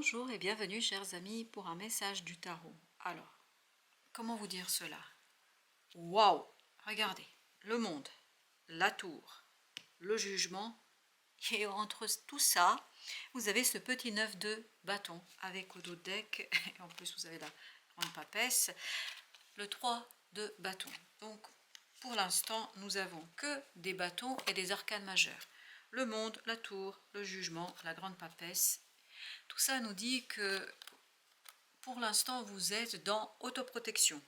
Bonjour et bienvenue chers amis pour un message du tarot. Alors, comment vous dire cela? Waouh! Regardez, le monde, la tour, le jugement, et entre tout ça, vous avez ce petit 9 de bâton avec au dos de deck, et en plus vous avez la grande papesse, le 3 de bâton. Donc, pour l'instant, nous avons que des bâtons et des arcanes majeures. Le monde, la tour, le jugement, la grande papesse. Tout ça nous dit que pour l'instant, vous êtes dans autoprotection.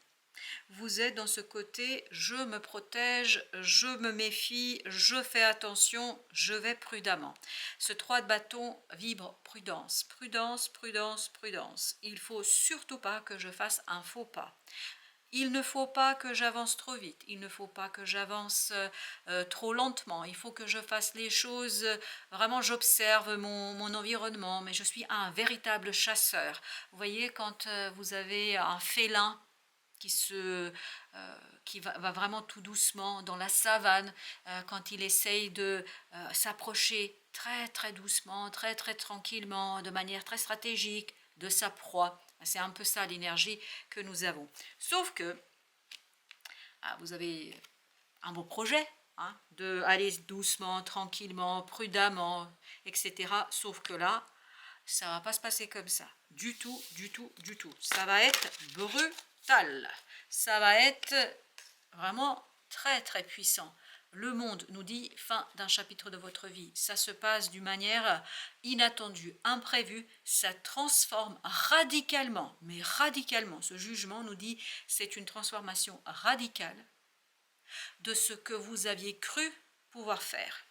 Vous êtes dans ce côté, je me protège, je me méfie, je fais attention, je vais prudemment. Ce 3 de bâton vibre prudence, prudence, prudence, prudence. Il ne faut surtout pas que je fasse un faux pas. Il ne faut pas que j'avance trop vite, il ne faut pas que j'avance trop lentement, il faut que je fasse les choses, vraiment j'observe mon environnement, mais je suis un véritable chasseur. Vous voyez, quand vous avez un félin qui va vraiment tout doucement dans la savane, quand il essaye de s'approcher très très doucement, très très tranquillement, de manière très stratégique de sa proie. C'est un peu ça l'énergie que nous avons. Sauf que vous avez un beau projet, hein, de aller doucement, tranquillement, prudemment, etc. Sauf que là, ça ne va pas se passer comme ça. Du tout, du tout, du tout. Ça va être brutal. Ça va être vraiment très, très puissant. Le monde nous dit fin d'un chapitre de votre vie. Ça se passe d'une manière inattendue, imprévue. Ça transforme radicalement, mais radicalement. Ce jugement nous dit c'est une transformation radicale de ce que vous aviez cru pouvoir faire.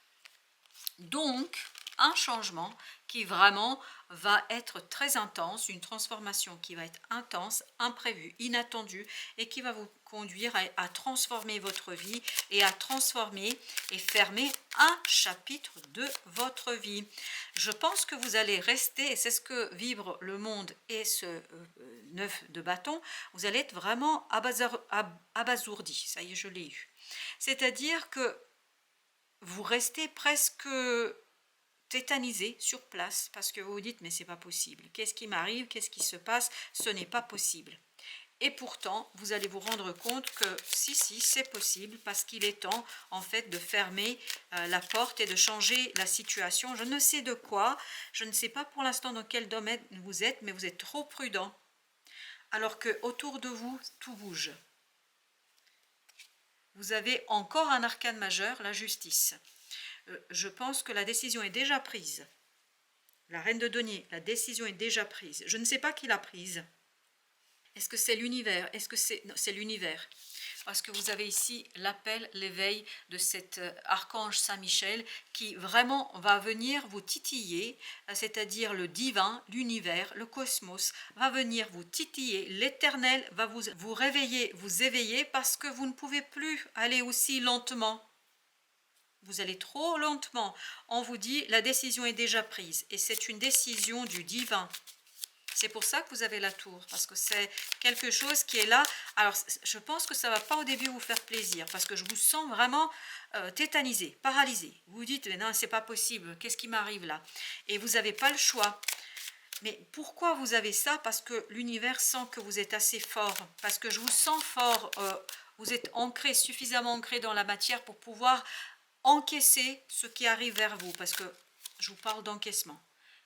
Donc, un changement qui vraiment va être très intense, une transformation qui va être intense, imprévue, inattendue et qui va vous conduire à transformer votre vie et à transformer et fermer un chapitre de votre vie. Je pense que vous allez rester, et c'est ce que vibre le monde et ce 9 de bâton, vous allez être vraiment abasourdi. Ça y est, je l'ai eu. C'est-à-dire que vous restez presque tétanisé sur place parce que vous vous dites mais c'est pas possible, qu'est-ce qui m'arrive, qu'est-ce qui se passe, ce n'est pas possible. Et pourtant vous allez vous rendre compte que si c'est possible, parce qu'il est temps en fait de fermer la porte et de changer la situation. Je ne sais de quoi, je ne sais pas pour l'instant dans quel domaine vous êtes, mais vous êtes trop prudent alors que autour de vous tout bouge. Vous avez encore un arcane majeur, la justice. Je pense que la décision est déjà prise. La reine de denier, la décision est déjà prise. Je ne sais pas qui l'a prise. Est-ce que c'est l'univers? Est-ce que c'est l'univers? Parce que vous avez ici l'appel, l'éveil de cet archange Saint-Michel qui vraiment va venir vous titiller, c'est-à-dire le divin, l'univers, le cosmos, va venir vous titiller, l'éternel va vous réveiller, vous éveiller parce que vous ne pouvez plus aller aussi lentement. Vous allez trop lentement. On vous dit la décision est déjà prise et c'est une décision du divin. C'est pour ça que vous avez la tour, parce que c'est quelque chose qui est là. Alors, je pense que ça ne va pas au début vous faire plaisir, parce que je vous sens vraiment tétanisé, paralysé. Vous vous dites, mais non, c'est pas possible, qu'est-ce qui m'arrive là? Et vous n'avez pas le choix. Mais pourquoi vous avez ça? Parce que l'univers sent que vous êtes assez fort, parce que je vous sens fort, vous êtes ancré, suffisamment ancré dans la matière pour pouvoir encaisser ce qui arrive vers vous, parce que je vous parle d'encaissement.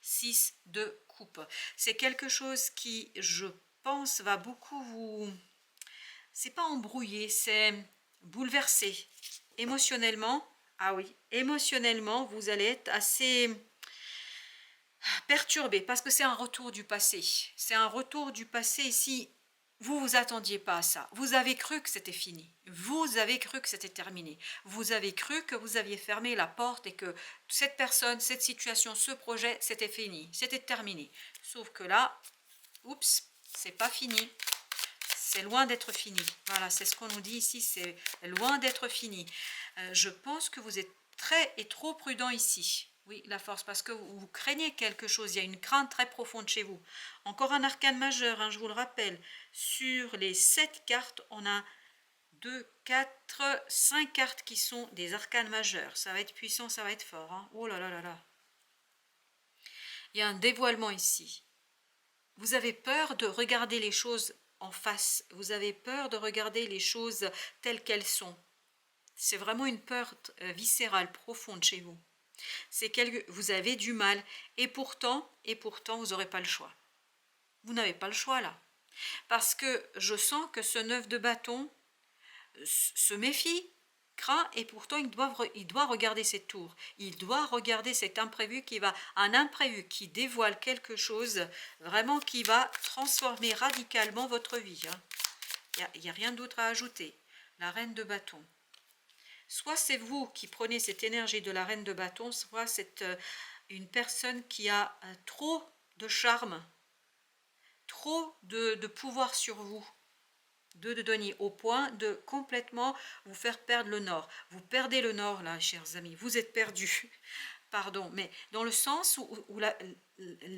6 de coupe. C'est quelque chose qui, je pense, va beaucoup vous... C'est pas embrouiller, c'est bouleverser. Émotionnellement, ah oui, émotionnellement, vous allez être assez perturbé, parce que c'est un retour du passé. C'est un retour du passé ici. Vous vous attendiez pas à ça. Vous avez cru que c'était fini. Vous avez cru que c'était terminé. Vous avez cru que vous aviez fermé la porte et que cette personne, cette situation, ce projet, c'était fini. C'était terminé. Sauf que là, oups, c'est pas fini. C'est loin d'être fini. Voilà, c'est ce qu'on nous dit ici, c'est loin d'être fini. Je pense que vous êtes très et trop prudent ici. Oui, la force, parce que vous craignez quelque chose, il y a une crainte très profonde chez vous. Encore un arcane majeur, hein, je vous le rappelle. Sur les 7 cartes, on a 2, 4, 5 cartes qui sont des arcanes majeurs. Ça va être puissant, ça va être fort. Hein. Oh là là là là. Il y a un dévoilement ici. Vous avez peur de regarder les choses en face. Vous avez peur de regarder les choses telles qu'elles sont. C'est vraiment une peur viscérale, profonde chez vous. C'est que vous avez du mal. Et pourtant, vous n'aurez pas le choix. Vous n'avez pas le choix là. Parce que je sens que ce 9 de bâton se méfie, craint, et pourtant il doit regarder cette tour. Il doit regarder cet imprévu un imprévu qui dévoile quelque chose vraiment qui va transformer radicalement votre vie. Il n'y a rien d'autre à ajouter. La reine de bâton. Soit c'est vous qui prenez cette énergie de la reine de bâton, soit c'est une personne qui a trop de charme, trop de pouvoir sur vous, de denier, au point de complètement vous faire perdre le nord. Vous perdez le nord là, chers amis, vous êtes perdus, pardon, mais dans le sens où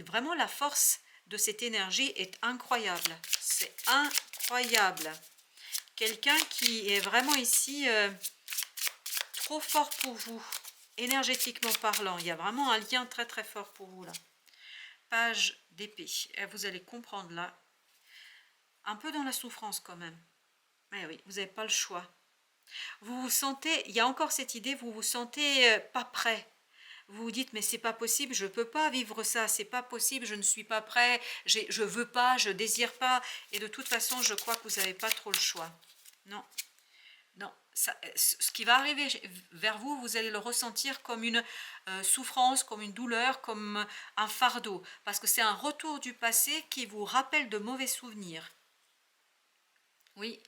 vraiment la force de cette énergie est incroyable. C'est incroyable. Quelqu'un qui est vraiment ici trop fort pour vous, énergétiquement parlant. Il y a vraiment un lien très très fort pour vous là. Page d'épée. Vous allez comprendre là, un peu dans la souffrance quand même. Mais oui, vous n'avez pas le choix. Vous vous sentez, il y a encore cette idée, vous vous sentez pas prêt. Vous vous dites, mais c'est pas possible, je ne peux pas vivre ça, c'est pas possible, je ne suis pas prêt, je veux pas, je désire pas. Et de toute façon, je crois que vous n'avez pas trop le choix. Non. Non, ce qui va arriver vers vous, vous allez le ressentir comme une souffrance, comme une douleur, comme un fardeau. Parce que c'est un retour du passé qui vous rappelle de mauvais souvenirs. Oui,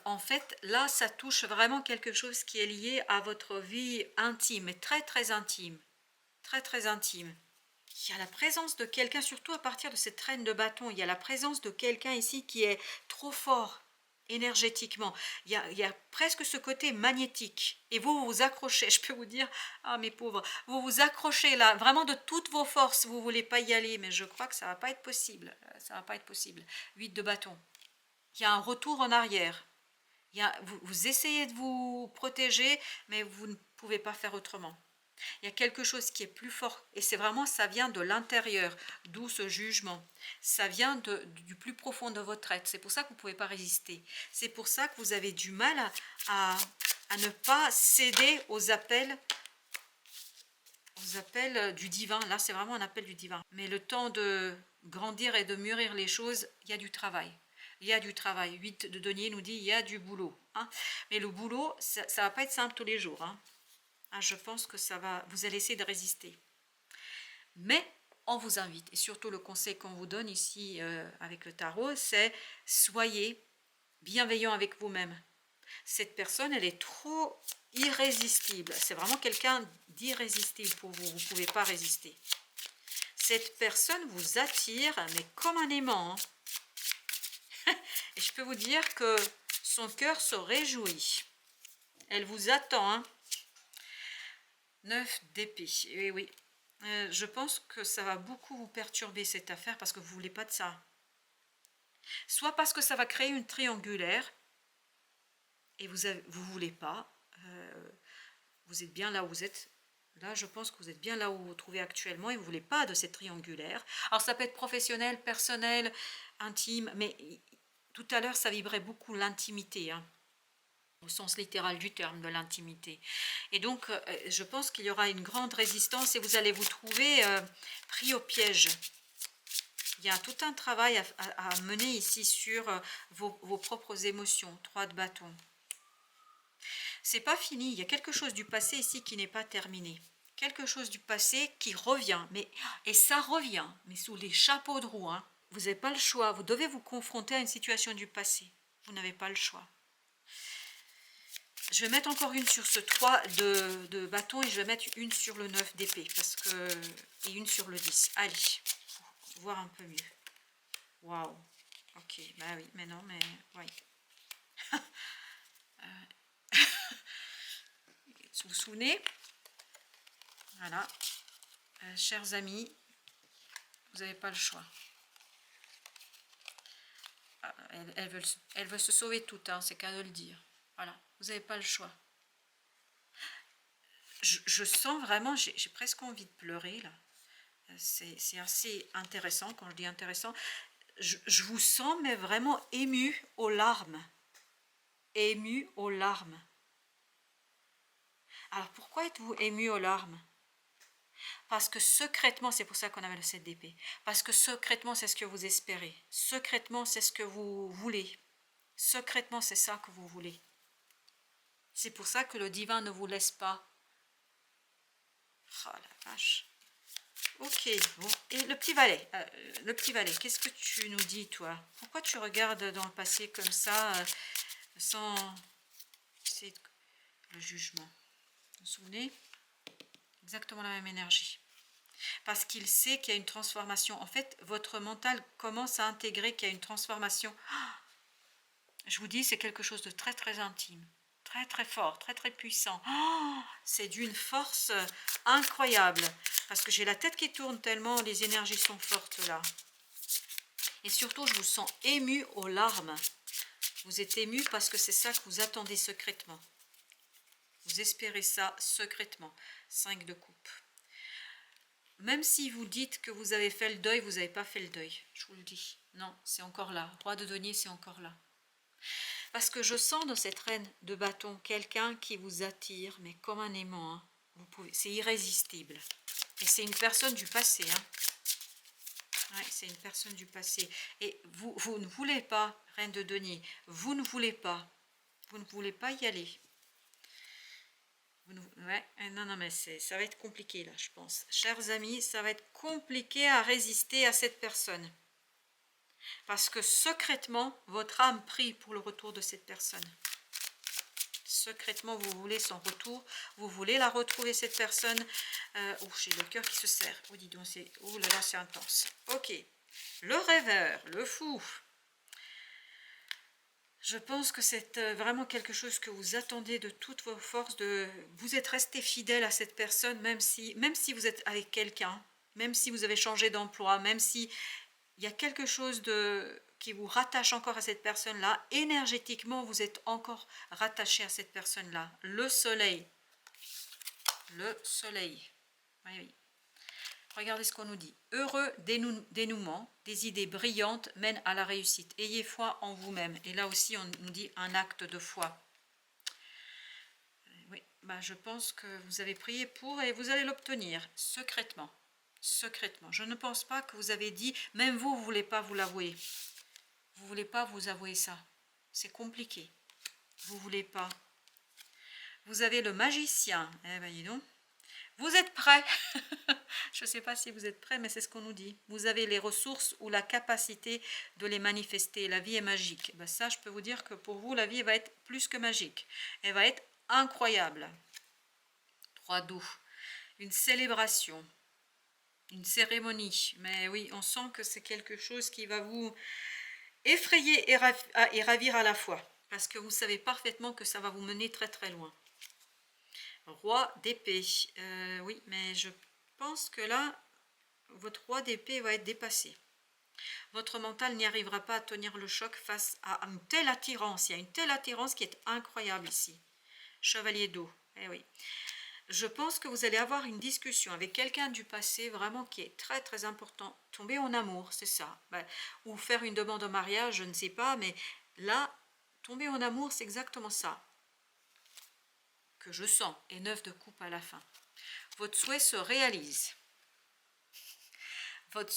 en fait, là, ça touche vraiment quelque chose qui est lié à votre vie intime, et très très intime. Très très intime. Il y a la présence de quelqu'un, surtout à partir de cette reine de bâton, il y a la présence de quelqu'un ici qui est trop fort énergétiquement. Il y a presque ce côté magnétique. Et vous vous accrochez, je peux vous dire, ah mes pauvres, vous vous accrochez là, vraiment de toutes vos forces, vous ne voulez pas y aller, mais je crois que ça ne va pas être possible. Ça va pas être possible. 8 de bâton. Il y a un retour en arrière. Vous essayez de vous protéger, mais vous ne pouvez pas faire autrement. Il y a quelque chose qui est plus fort, et c'est vraiment, ça vient de l'intérieur, d'où ce jugement. Ça vient du plus profond de votre être. C'est pour ça que vous ne pouvez pas résister. C'est pour ça que vous avez du mal à ne pas céder aux appels du divin. Là, c'est vraiment un appel du divin. Mais le temps de grandir et de mûrir les choses, il y a du travail. Il y a du travail. 8 de denier nous dit il y a du boulot. Mais le boulot, ça ne va pas être simple tous les jours. Je pense que vous allez essayer de résister. Mais on vous invite, et surtout le conseil qu'on vous donne ici avec le tarot, c'est soyez bienveillant avec vous-même. Cette personne, elle est trop irrésistible. C'est vraiment quelqu'un d'irrésistible pour vous. Vous ne pouvez pas résister. Cette personne vous attire, mais comme un aimant. Et je peux vous dire que son cœur se réjouit. Elle vous attend. 9 d'épée. Oui, oui. Je pense que ça va beaucoup vous perturber cette affaire parce que vous ne voulez pas de ça. Soit parce que ça va créer une triangulaire et vous ne voulez pas. Vous êtes bien là où vous êtes. Là, je pense que vous êtes bien là où vous vous trouvez actuellement et vous ne voulez pas de cette triangulaire. Alors, ça peut être professionnel, personnel, intime, mais tout à l'heure, ça vibrait beaucoup l'intimité. Au sens littéral du terme de l'intimité. Et donc, je pense qu'il y aura une grande résistance et vous allez vous trouver pris au piège. Il y a tout un travail à mener ici sur vos propres émotions. 3 de bâton. C'est pas fini, il y a quelque chose du passé ici qui n'est pas terminé. Quelque chose du passé qui revient, et ça revient, mais sous les chapeaux de roue. Vous n'avez pas le choix, vous devez vous confronter à une situation du passé. Vous n'avez pas le choix. Je vais mettre encore une sur ce 3 de bâton et je vais mettre une sur le 9 d'épée et une sur le 10. Allez, pour voir un peu mieux. Waouh. Ok, bah oui, mais non, mais oui. Vous vous souvenez? Voilà. Chers amis, vous n'avez pas le choix. Elle veut se sauver toute, c'est qu'à de le dire. Voilà, vous n'avez pas le choix. Je sens vraiment, j'ai presque envie de pleurer là. C'est assez intéressant. Quand je dis intéressant, je vous sens mais vraiment ému aux larmes. Ému aux larmes. Alors pourquoi êtes-vous ému aux larmes? Parce que secrètement, c'est pour ça qu'on avait le 7 d'épée. Parce que secrètement, c'est ce que vous espérez. Secrètement, c'est ce que vous voulez. Secrètement, c'est ça que vous voulez. C'est pour ça que le divin ne vous laisse pas. Oh la vache. Ok, bon. Et le petit valet, qu'est-ce que tu nous dis, toi? Pourquoi tu regardes dans le passé comme ça, sans... C'est le jugement. Vous vous souvenez? Exactement la même énergie. Parce qu'il sait qu'il y a une transformation. En fait, votre mental commence à intégrer qu'il y a une transformation. Je vous dis, c'est quelque chose de très très intime, très très fort, très très puissant. C'est d'une force incroyable. Parce que j'ai la tête qui tourne tellement les énergies sont fortes là. Et surtout, je vous sens ému aux larmes. Vous êtes ému parce que c'est ça que vous attendez secrètement. Vous espérez ça secrètement. 5 de coupe. Même si vous dites que vous avez fait le deuil, vous n'avez pas fait le deuil. Je vous le dis. Non, c'est encore là. Roi de denier, c'est encore là. Parce que je sens dans cette reine de bâton quelqu'un qui vous attire, mais comme un aimant. Hein. C'est irrésistible. Et c'est une personne du passé. Hein. Ouais, c'est une personne du passé. Et vous ne voulez pas, reine de denier, vous ne voulez pas. Vous ne voulez pas y aller. Ouais, non, mais ça va être compliqué là, je pense. Chers amis, ça va être compliqué à résister à cette personne. Parce que secrètement, votre âme prie pour le retour de cette personne. Secrètement, vous voulez son retour. Vous voulez la retrouver, cette personne. J'ai le cœur qui se serre. Oh, dis donc, oh là là, c'est intense. Ok. Le rêveur, le fou. Je pense que c'est vraiment quelque chose que vous attendez de toutes vos forces. Vous êtes resté fidèle à cette personne, même si vous êtes avec quelqu'un, même si vous avez changé d'emploi, même si il y a quelque chose qui vous rattache encore à cette personne-là. Énergétiquement, vous êtes encore rattaché à cette personne-là. Le soleil. Le soleil. Oui, oui. Regardez ce qu'on nous dit. Heureux dénouement, des idées brillantes mènent à la réussite. Ayez foi en vous-même. Et là aussi, on nous dit un acte de foi. Oui, je pense que vous avez prié pour et vous allez l'obtenir secrètement. Secrètement. Je ne pense pas que vous avez dit, même vous ne voulez pas vous l'avouer. Vous ne voulez pas vous avouer ça. C'est compliqué. Vous ne voulez pas. Vous avez le magicien. Eh bien, dis donc. Vous êtes prêts. Je ne sais pas si vous êtes prêts, mais c'est ce qu'on nous dit. Vous avez les ressources ou la capacité de les manifester. La vie est magique. Ben ça, je peux vous dire que pour vous, la vie va être plus que magique. Elle va être incroyable. 3 d'eau. Une célébration. Une cérémonie. Mais oui, on sent que c'est quelque chose qui va vous effrayer et ravir à la fois. Parce que vous savez parfaitement que ça va vous mener très très loin. Roi d'épée. Oui, mais je pense que là, votre roi d'épée va être dépassé. Votre mental n'y arrivera pas à tenir le choc face à une telle attirance. Il y a une telle attirance qui est incroyable ici. Chevalier d'eau. Eh oui. Je pense que vous allez avoir une discussion avec quelqu'un du passé vraiment qui est très très important. Tomber en amour, c'est ça. Ou faire une demande en mariage, je ne sais pas, mais là, tomber en amour, c'est exactement ça que je sens. Et 9 de coupe à la fin. Votre souhait se réalise.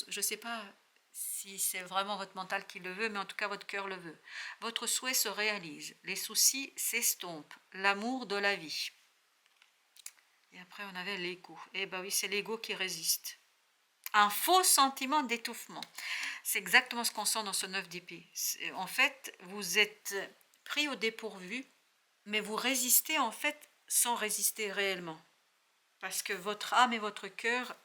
Je ne sais pas si c'est vraiment votre mental qui le veut, mais en tout cas votre cœur le veut. Votre souhait se réalise. Les soucis s'estompent. L'amour de la vie. Et après on avait l'ego. Eh bien oui, c'est l'ego qui résiste. Un faux sentiment d'étouffement. C'est exactement ce qu'on sent dans ce 9 d'épée. En fait, vous êtes pris au dépourvu, mais vous résistez en fait sans résister réellement. Parce que votre âme et votre cœur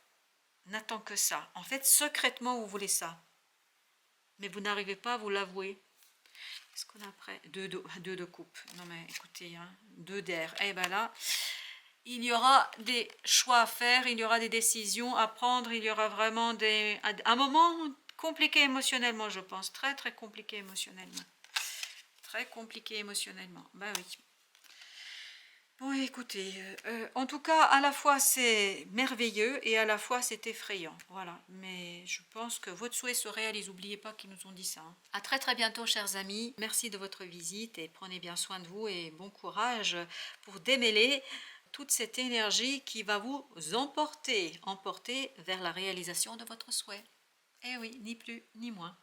n'attendent que ça. En fait, secrètement, vous voulez ça. Mais vous n'arrivez pas à vous l'avouer. Qu'est-ce qu'on a après? 2 de coupe. Non mais écoutez, 2 d'air. Et bien là, il y aura des choix à faire, il y aura des décisions à prendre, il y aura vraiment un moment compliqué émotionnellement, je pense. Très très compliqué émotionnellement. Très compliqué émotionnellement. Ben oui. Bon, écoutez, en tout cas, à la fois c'est merveilleux et à la fois c'est effrayant. Voilà, mais je pense que votre souhait se réalise. N'oubliez pas qu'ils nous ont dit ça, hein. À très très bientôt, chers amis. Merci de votre visite et prenez bien soin de vous et bon courage pour démêler toute cette énergie qui va vous emporter vers la réalisation de votre souhait. Eh oui, ni plus ni moins.